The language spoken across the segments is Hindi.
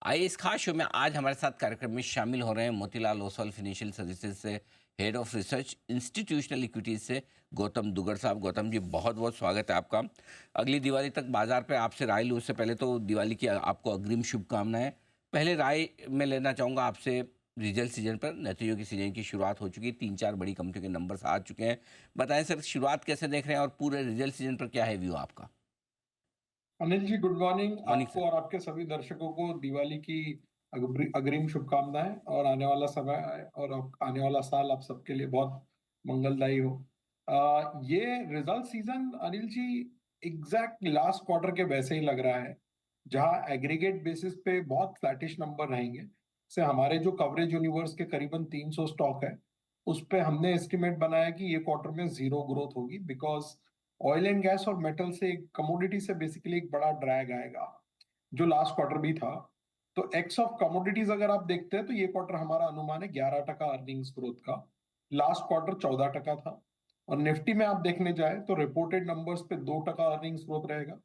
आइए इस खास शो में आज हमारे साथ कार्यक्रम में शामिल हो रहे हैं मोतीलाल ओसवाल फाइनेंशियल सर्विसेज से head of research institutional equities से गौतम दुगर साहब। गौतम जी, बहुत बहुत स्वागत है आपका। अगली दिवाली तक बाजार पे आपसे राय लूँ उससे पहले तो दिवाली की आपको अग्रिम शुभकामनाएं। पहले राय में लेना चाहूँगा आपसे रिजल्ट सीजन पर। नतीजों की सीजन की शुरुआत हो चुकी है, 3-4 बड़ी कंपनियों के नंबर्स आ चुके हैं। बताएं सर, शुरुआत कैसे देख रहे हैं और पूरे रिजल्ट सीजन पर क्या है व्यू आपका? Anil ji, good morning morning sir. आपको और आपके सभी दर्शकों को दिवाली की अग्रिम शुभकामनाएं। और आने वाला समय और आने वाला साल आप सबके लिए बहुत मंगलदायी हो। ये result season Anil ji exact last quarter के वैसे ही लग रहा है, जहां एग्रीगेट बेसिस पे बहुत फ्लैटिश नंबर रहेंगे। से हमारे जो कवरेज यूनिवर्स के करीबन 300 स्टॉक है, उस पे हमने एस्टिमेट बनाया कि ये क्वार्टर में जीरो ग्रोथ होगी, बिकॉज ऑयल एंड गैस और मेटल से कमोडिटी से बेसिकली एक बड़ा ड्रैग आएगा, जो लास्ट क्वार्टर भी था। तो एक्स ऑफ कमोडिटीज अगर आप देखते हैं तो ये क्वार्टर हमारा अनुमान है 11% अर्निंग्स ग्रोथ का। लास्ट क्वार्टर 14% था। और निफ्टी में आप देखने जाए तो रिपोर्टेड नंबर्स पे 2% अर्निंग्स ग्रोथ रहेगा,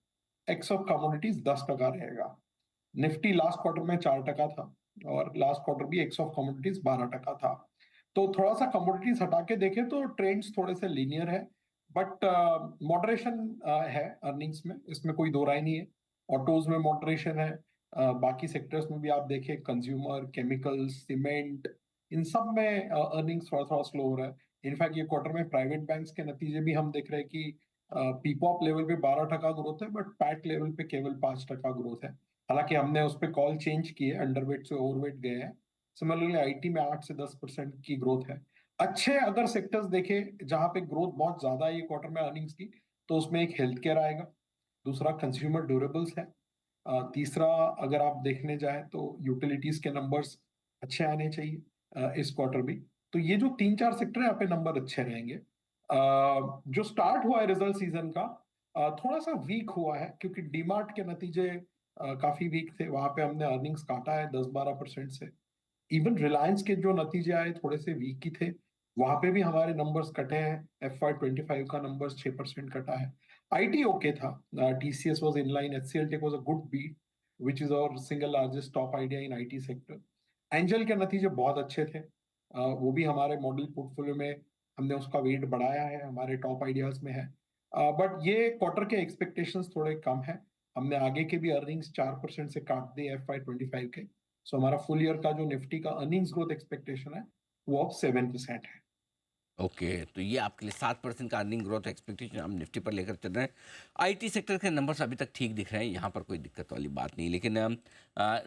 एक्स ऑफ कमोडिटीज 10% रहेगा। निफ्टी लास्ट क्वार्टर में 4% था, और लास्ट क्वार्टर भी एक्स ऑफ कमोडिटीज 12% था। तो थोड़ा सा कमोडिटीज हटा के देखें तो ट्रेंड्स थोड़े से लीनियर है, बट मॉडरेशन है अर्निंग्स में, इसमें कोई दो राय नहीं है। ऑटोज में मॉडरेशन है। बाकी सेक्टर्स में भी आप देखें, कंज्यूमर, केमिकल्स, सीमेंट, इन सब में अर्निंग्स थोड़ा थोड़ा स्लो हो रहा है। इनफैक्ट ये क्वार्टर में प्राइवेट बैंक्स के नतीजे भी हम देख रहे हैं कि पीपॉप लेवल पे 12% ग्रोथ है, बट पैट लेवल पे केवल 5% ग्रोथ है। हालांकि हमने उस पर कॉल चेंज की है, अंडरवेट से ओवरवेट गए हैं। सिमिलरली आईटी में 8 से 10% की ग्रोथ है। अच्छे अगर सेक्टर्स देखें जहां पे ग्रोथ बहुत ज्यादा है ये क्वार्टर में अर्निंग्स की, तो उसमें एक हेल्थ केयर आएगा, दूसरा कंज्यूमर ड्यूरेबल्स है, तीसरा अगर आप देखने जाए तो यूटिलिटीज के नंबर्स अच्छे आने चाहिए इस क्वार्टर भी। तो ये जो 3-4 सेक्टर है, यहाँ पे नंबर अच्छे रहेंगे। जो स्टार्ट हुआ है रिजल्ट सीजन का, थोड़ा सा वीक हुआ है, क्योंकि डीमार्ट के नतीजे काफी वीक थे, वहां पे हमने अर्निंग्स काटा है 10-12% से। इवन रिलायंस के जो नतीजे आए थोड़े से वीक ही थे, वहां पे भी हमारे नंबर्स कटे हैं। FY 25 का नंबर्स 6% कटा है। आईटी ओके था, TCS was in line, HCL tech was a good beat, which is our single largest top idea in IT sector. Angel के नतीजे बहुत अच्छे थे, वो भी हमारे मॉडल पोर्टफोलियो में हमने उसका वेट बढ़ाया है, हमारे टॉप आइडियाज में है। बट ये क्वार्टर के एक्सपेक्टेशंस थोड़े कम है। हमने आगे के भी अर्निंग्स 4% से काट दिए FY 25 के। सो हमारा फुल ईयर का जो निफ्टी का अर्निंग्स ग्रोथ एक्सपेक्टेशन है, वो अब 7% है। ओके, तो ये आपके लिए 7% का अर्निंग ग्रोथ एक्सपेक्टेशन हम निफ्टी पर लेकर चल रहे हैं। आईटी सेक्टर के नंबर्स अभी तक ठीक दिख रहे हैं, यहाँ पर कोई दिक्कत वाली बात नहीं। लेकिन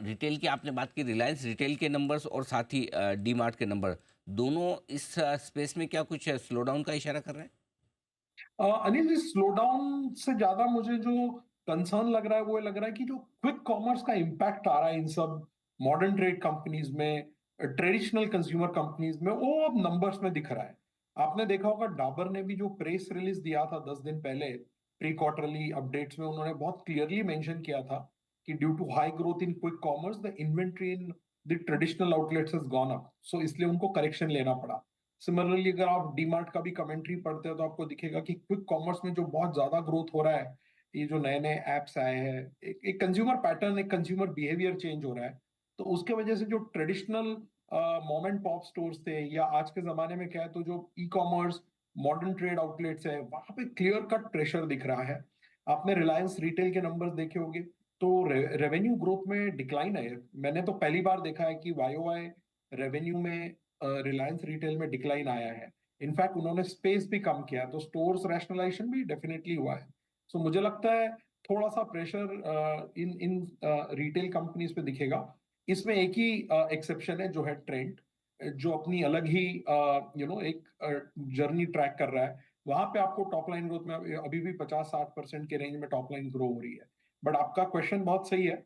रिटेल की आपने बात की, रिलायंस रिटेल के नंबर्स और साथ ही डी मार्ट के नंबर, दोनों इस स्पेस में क्या कुछ स्लो डाउन का इशारा कर रहे हैं? अनिल जी, स्लो डाउन से ज्यादा मुझे जो कंसर्न लग रहा है, वो ये लग रहा है कि जो क्विक कॉमर्स का इम्पैक्ट आ रहा है इन सब मॉडर्न ट्रेड कंपनीज में, ट्रेडिशनल कंज्यूमर कंपनीज में, वो अब नंबर्स में दिख रहा है। आपने देखा होगा डाबर ने भी जो प्रेस रिलीज दिया था 10 दिन पहले, प्री क्वार्टरली अपडेट्स में उन्होंने बहुत क्लियरली मेंशन किया था कि due to high growth in quick commerce the inventory in the traditional outlets has gone up, so इसलिए उनको करेक्शन लेना पड़ा। सिमिलरली अगर आप डीमार्ट का भी कमेंट्री पढ़ते हो तो आपको दिखेगा कि क्विक कॉमर्स में जो बहुत ज्यादा ग्रोथ हो रहा है, ये जो नए नए एप्स आए हैं, एक कंज्यूमर पैटर्न, एक कंज्यूमर बिहेवियर चेंज हो रहा है। तो उसके वजह से जो traditional mom and pop stores थे, या आज के जमाने में क्या है, तो जो e commerce modern trade outlets है, वहां पे क्लियर कट प्रेशर दिख रहा है। आपने रिलायंस रिटेल के नंबर्स देखे होंगे, तो रेवेन्यू ग्रोथ में डिक्लाइन है। मैंने तो पहली बार देखा है कि वाईओवाई रेवेन्यू में रिलायंस रिटेल में डिक्लाइन आया है। इनफैक्ट उन्होंने स्पेस भी कम किया, तो स्टोर्स रैशनलाइजेशन भी डेफिनेटली हुआ है। सो मुझे लगता है थोड़ा सा pressure in in retail companies पे दिखेगा। इसमें एक ही एक्सेप्शन है, जो है ट्रेंड, जो अपनी अलग ही एक जर्नी ट्रैक कर रहा है। वहां पे आपको टॉप लाइन ग्रोथ में अभी भी 50-60% के रेंज में टॉप लाइन ग्रो हो रही है। बट आपका क्वेश्चन बहुत सही है।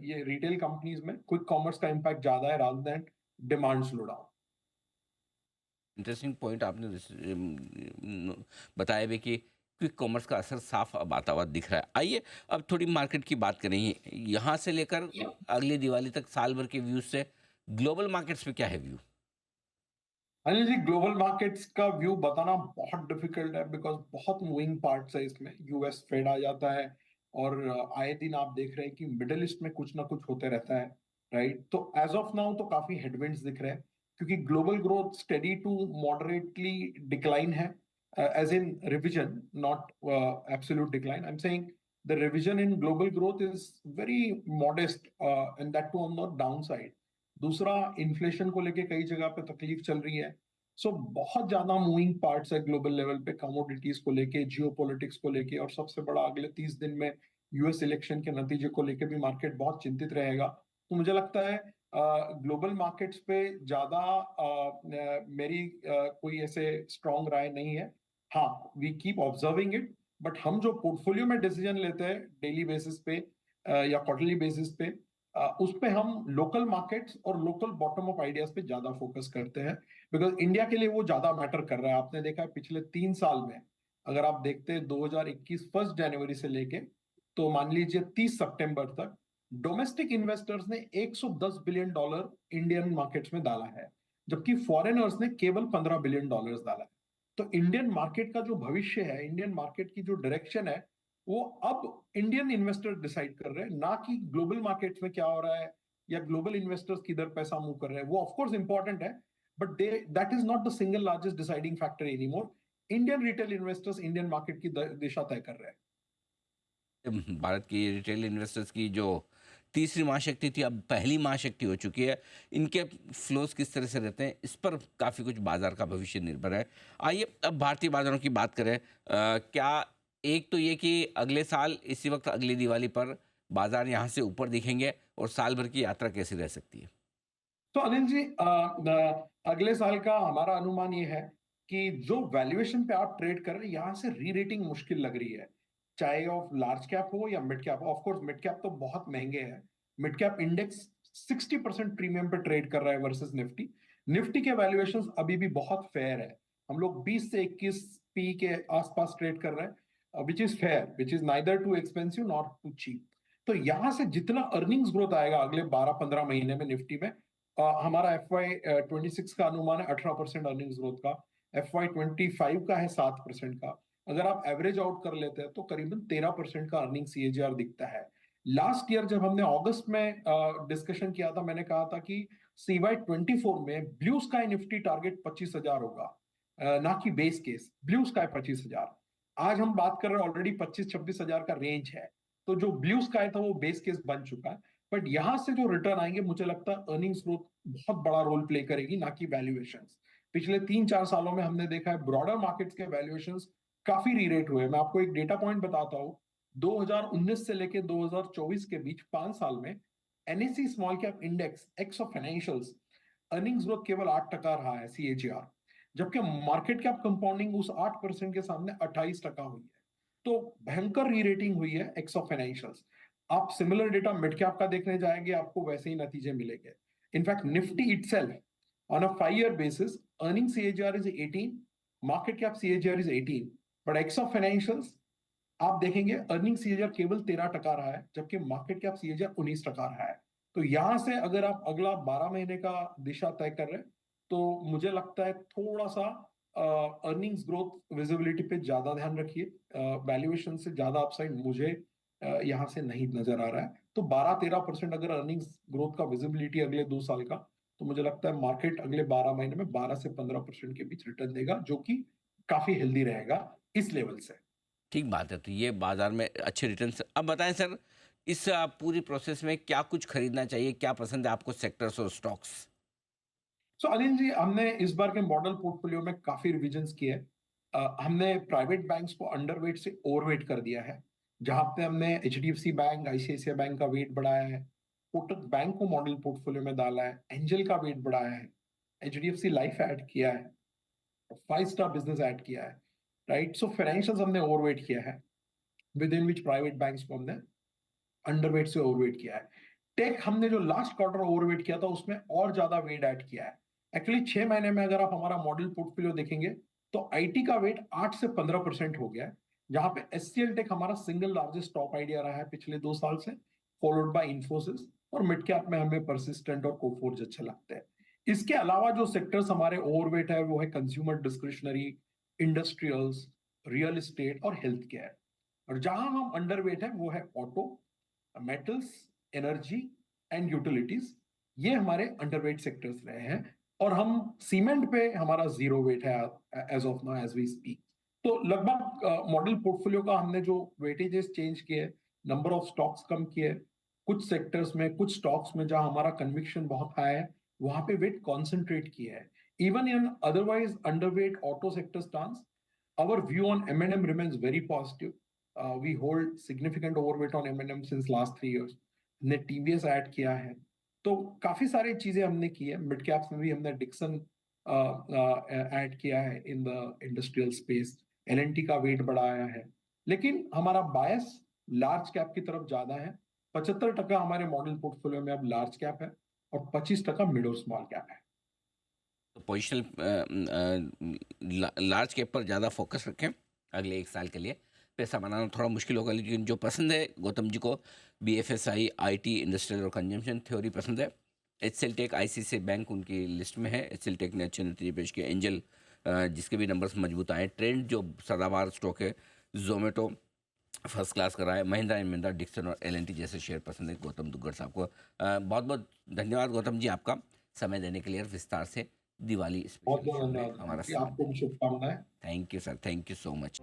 ये रिटेल कंपनीज में क्विक कॉमर्स का इम्पैक्ट ज्यादा है rather than demand slow down. Interesting point आपने बताया भी कि क्विक कॉमर्स का असर साफ अब आता हुआ दिख रहा है। आइए अब थोड़ी मार्केट की बात करें, यहाँ से लेकर अगली दिवाली तक साल भर के व्यूज से ग्लोबल मार्केट्स पे क्या है view? Anil ji, global markets का व्यू बताना बहुत डिफिकल्ट है, बिकॉज बहुत मूविंग पार्ट्स है इसमें। यूएस फेड आ जाता है, और आए दिन आप देख रहे हैं कि मिडिल ईस्ट में कुछ ना कुछ होते रहता है, राइट? तो एज ऑफ नाउ तो काफी हेडविंड्स दिख रहे हैं, क्योंकि global growth steady to moderately decline है, as in revision, not absolute decline. I'm saying the revision in global growth is very modest, and that too on the downside. दूसरा, इन्फ्लेशन को लेके कई जगह पे तकलीफ चल रही है। सो बहुत ज्यादा मूविंग पार्ट्स है ग्लोबल लेवल पे, कमोडिटीज को लेके, जियो पॉलिटिक्स को लेके, और सबसे बड़ा अगले 30 दिन में यूएस इलेक्शन के नतीजे को लेके भी मार्केट बहुत चिंतित रहेगा। तो मुझे लगता है ग्लोबल मार्केट्स पे ज्यादा मेरी कोई ऐसे स्ट्रॉन्ग राय नहीं है। हाँ, we keep observing it, but हम जो पोर्टफोलियो में डिसीजन लेते हैं डेली बेसिस पे या क्वार्टरली बेसिस पे, उस पे हम लोकल मार्केट्स और लोकल बॉटम अप आइडियाज पे ज्यादा फोकस करते हैं, बिकॉज इंडिया के लिए वो ज्यादा मैटर कर रहा है। आपने देखा है पिछले 3 साल में, अगर आप देखते हैं 2021 1 जनवरी से लेके, तो मान लीजिए 30 सितंबर तक डोमेस्टिक इन्वेस्टर्स ने $110 बिलियन इंडियन मार्केट्स में डाला है, जबकि फॉरेनर्स ने केवल $15 बिलियन डाला है। तो इंडियन मार्केट का जो भविष्य है, इंडियन मार्केट की जो डायरेक्शन है, वो अब इंडियन इन्वेस्टर डिसाइड कर रहे हैं, ना कि ग्लोबल मार्केट्स में क्या हो रहा है या ग्लोबल इन्वेस्टर्स किधर पैसा मूव कर रहे हैं। वो ऑफ कोर्स इंपॉर्टेंट है, but they that is not the single largest deciding factor anymore. Indian retail investors Indian market की दिशा तय कर रहे हैं। भारत की रिटेल इन्वेस्टर्स की जो तीसरी महाशक्ति थी अब पहली महाशक्ति हो चुकी है, इनके फ्लोज किस तरह से रहते हैं, इस पर काफ़ी कुछ बाजार का भविष्य निर्भर है। आइए अब भारतीय बाजारों की बात करें। क्या एक तो ये कि अगले साल इसी वक्त अगली दिवाली पर बाजार यहाँ से ऊपर दिखेंगे और साल भर की यात्रा कैसी रह सकती है? तो अनिल जी, अगले साल का हमारा अनुमान ये है कि जो वैल्यूएशन पे आप ट्रेड कर रहे हैं, यहाँ से री रेटिंग मुश्किल लग रही है, चाहे ऑफ लार्ज कैप हो या mid cap. Of course mid cap तो बहुत महंगे हैं। मिड कैप इंडेक्स 60% प्रीमियम पे ट्रेड कर रहा है वर्सेस निफ्टी। निफ्टी के वैल्यूएशंस अभी भी बहुत फेयर है। हम लोग 20 से 21 पी के आसपास ट्रेड कर रहे हैं, which is fair, which is neither too expensive not too cheap. तो यहाँ से जितना अर्निंग्स ग्रोथ आएगा अगले 12-15 महीने में निफ्टी में, हमारा FY 26 का अनुमान है 18% अर्निंग्स ग्रोथ का, FY 25 का है 7% का। अगर आप एवरेज आउट कर लेते हैं तो करीबन 13% का अर्निंग CAGR दिखता है। लास्ट ईयर जब हमने अगस्त में डिस्कशन किया था, मैंने कहा था कि CY 24 में ब्लू स्काई निफ्टी टारगेट 25,000 होगा, ना कि बेस केस ब्लू स्काई 25,000। आज हम बात कर रहे हैं ऑलरेडी 25-26 हजार का रेंज है। तो जो ब्लू स्काई था वो बेस केस बन चुका है। बट यहां से जो रिटर्न आएंगे, मुझे लगता है अर्निंग्स ग्रोथ बहुत बड़ा रोल प्ले करेगी, ना कि वैल्यूएशंस। पिछले 3-4 सालों में हमने देखा है ब्रॉडर मार्केट्स के वैल्यूएशंस काफी रीरेट हुए। मैं आपको एक डेटा पॉइंट बताता हूँ। 2019 से लेके 2024 के बीच 5 साल में NSE small cap index x of financials earnings growth केवल 8% रहा है CAGR, जबकि मार्केट कैप कंपाउंडिंग उस 8% के सामने 28% हुई है। तो भयंकर री रेटिंग हुई है एक्स ऑफ फाइनेंशियल्स। आप सिमिलर डेटा मिड कैप का देखने जाएंगे, आपको वैसे ही नतीजे मिलेंगे। In fact Nifty itself on a 5 year basis earning CAGR is 18, market cap CAGR is 18, but x of financials आप देखेंगे अर्निंग CAGR केवल 13% रहा है, जबकि मार्केट कैप CAGR 19% रहा है। तो यहां से अगर आप अगला 12 महीने का दिशा तय कर रहे हैं, तो मुझे लगता है थोड़ा सा अर्निंग्स ग्रोथ विजिबिलिटी पे ज्यादा ध्यान रखिए। वैल्यूएशन से ज्यादा अपसाइड मुझे यहाँ से नहीं नजर आ रहा है। तो 12-13% अगर अर्निंग्स ग्रोथ का विजिबिलिटी अगले 2 साल का, तो मुझे लगता है मार्केट अगले 12 महीने में 12 से 15% के बीच रिटर्न देगा, जो कि काफी हेल्दी रहेगा इस लेवल से। ठीक बात है, तो ये बाजार में अच्छे रिटर्न्स। अब बताएं सर, इस पूरी प्रोसेस में क्या कुछ खरीदना चाहिए, क्या पसंद है आपको सेक्टर्स और स्टॉक्स? अनिल जी, हमने इस बार के मॉडल पोर्टफोलियो में काफी रिविजन्स किए। हमने प्राइवेट बैंक्स को अंडरवेट से ओवरवेट कर दिया है, जहां पे हमने HDFC बैंक, ICICI बैंक का वेट बढ़ाया है, कोटक बैंक को मॉडल पोर्टफोलियो में डाला है, एंजल का वेट बढ़ाया है, HDFC लाइफ ऐड किया है, 5 स्टार बिजनेस ऐड किया है, राइट? सो फाइनेंशियल्स हमने ओवरवेट किया है, with in which private banks को हमने अंडरवेट से ओवरवेट किया है। टेक हमने जो लास्ट क्वार्टर ओवरवेट किया था, उसमें और ज्यादा वेट ऐड किया है। एक्चुअली 6 महीने में अगर आप हमारा मॉडल पोर्टफोलियो देखेंगे, तो IT का वेट 8 से 15% हो गया है, जहां पे SCL टेक हमारा सिंगल लार्जेस्ट टॉप आइडिया रहा है पिछले 2 साल से, फॉलोड बाय इंफोसिस, और मिड कैप में हमें परसिस्टेंट और कोफोर्ज अच्छे लगते हैं। इसके अलावा जो सेक्टर्स हमारे ओवरवेट है वो है consumer discretionary, industrials, real estate और हेल्थ केयर। और जहां हम अंडरवेट है वो है auto, metals, energy and utilities. ये हमारे अंडरवेट सेक्टर्स रहे हैं और हम सीमेंट पे हमारा जीरो वेट है as of now as we speak. तो लगभग मॉडल पोर्टफोलियो का हमने जो वेटेजेस चेंज किए, नंबर ऑफ स्टॉक्स कम किए, कुछ सेक्टर्स में, कुछ स्टॉक्स में जहां हमारा कन्विक्शन बहुत हाई है वहां पे वेट कॉन्सेंट्रेट किया है। Even in otherwise underweight auto sector stance, our view on M&M remains very positive. We hold significant overweight on M&M since last 3 years. हमने TVS ऐड किया है, तो काफी सारी चीजें हमने की है। मिड कैप्स में भी हमने डिक्सन ऐड किया है in the industrial space, L&T का वेट बढ़ाया है, लेकिन हमारा बायस लार्ज कैप की तरफ ज्यादा है। 75% हमारे मॉडल पोर्टफोलियो में अब लार्ज कैप है और 25% मिड और स्मॉल कैप है। तो पोजिशनल लार्ज कैप पर ज़्यादा फोकस रखें अगले एक साल के लिए। पैसा बनाना थोड़ा मुश्किल होगा, लेकिन जो पसंद है गौतम जी को, BFSI, IT, इंडस्ट्रियल और कंजम्पशन थ्योरी पसंद है। HCL टेक, ICICI बैंक उनकी लिस्ट में है। HCL टेक ने अच्छे नतीजे पेश किए। एंजल जिसके भी नंबर्स मजबूत आए। ट्रेंड जो सदाबहार स्टॉक है। जोमेटो फर्स्ट क्लास कर रहा है। महिंद्रा एंड महिंद्रा, डिक्सन और L&T जैसे शेयर पसंद है गौतम दुग्गड़ साहब को। बहुत बहुत धन्यवाद गौतम जी आपका समय देने के लिए और विस्तार से दिवाली बहुत स्पेशल बहुत शो में धन्यवाद हमारा जी, समय आपको देने। भी शुभकामनाएं। Thank you sir, thank you so much.